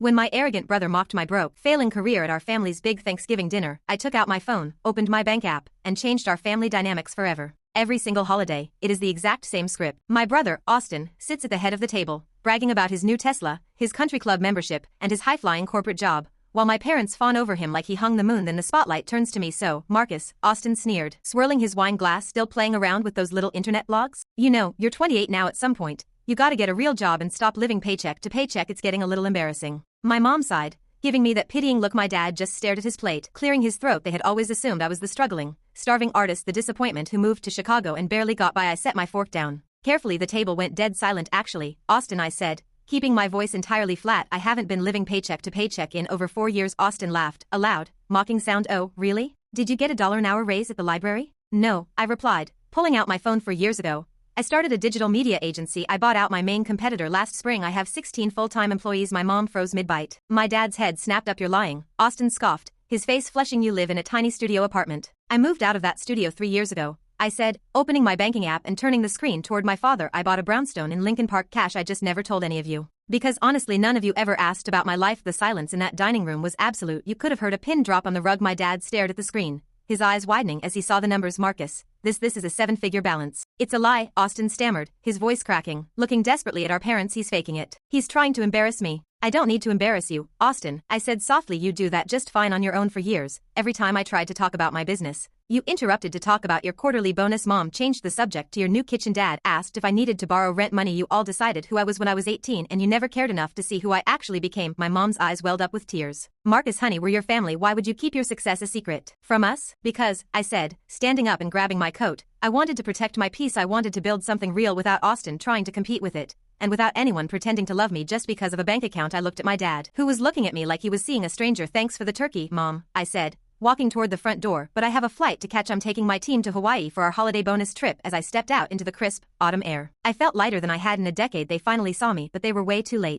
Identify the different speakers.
Speaker 1: When my arrogant brother mocked my broke, failing career at our family's big Thanksgiving dinner, I took out my phone, opened my bank app, and changed our family dynamics forever. Every single holiday, it is the exact same script. My brother, Austin, sits at the head of the table, bragging about his new Tesla, his country club membership, and his high-flying corporate job. While my parents fawn over him like he hung the moon, then the spotlight turns to me. So, Marcus, Austin sneered, swirling his wine glass, still playing around with those little internet blogs? You know, you're 28 now. At some point, you gotta get a real job and stop living paycheck to paycheck. It's getting a little embarrassing. My mom sighed, giving me that pitying look. My dad just stared at his plate, clearing his throat. They had always assumed I was the struggling, starving artist, the disappointment who moved to Chicago and barely got by. I set my fork down. Carefully, the table went dead silent. Actually, Austin, I said, keeping my voice entirely flat, I haven't been living paycheck to paycheck in over 4 years. Austin laughed, a loud, mocking sound. Oh, really? Did you get $1 an hour raise at the library? No, I replied, pulling out my phone. 4 years ago, I started a digital media agency. I bought out my main competitor last spring. I have 16 full-time employees. My mom froze mid-bite. My dad's head snapped up. You're lying, Austin scoffed, his face flushing. You live in a tiny studio apartment. I moved out of that studio 3 years ago, I said, opening my banking app and turning the screen toward my father. I bought a brownstone in Lincoln Park cash. I just never told any of you. Because honestly, none of you ever asked about my life. The silence in that dining room was absolute. You could have heard a pin drop on the rug. My dad stared at the screen, his eyes widening as he saw the numbers. Marcus, this is a 7-figure balance. It's a lie, Austin stammered, his voice cracking, looking desperately at our parents. He's faking it. He's trying to embarrass me. I don't need to embarrass you, Austin, I said softly. You do that just fine on your own. For years, every time I tried to talk about my business, you interrupted to talk about your quarterly bonus. Mom changed the subject to your new kitchen. Dad asked if I needed to borrow rent money. You all decided who I was when I was 18, and you never cared enough to see who I actually became. My mom's eyes welled up with tears. Marcus, honey, we're your family. Why would you keep your success a secret from us? Because, I said, standing up and grabbing my coat, I wanted to protect my peace. I wanted to build something real without Austin trying to compete with it, and without anyone pretending to love me just because of a bank account. I looked at my dad, who was looking at me like he was seeing a stranger. Thanks for the turkey, Mom, I said, walking toward the front door, but I have a flight to catch. I'm taking my team to Hawaii for our holiday bonus trip. As I stepped out into the crisp, autumn air, I felt lighter than I had in a decade. They finally saw me, but they were way too late.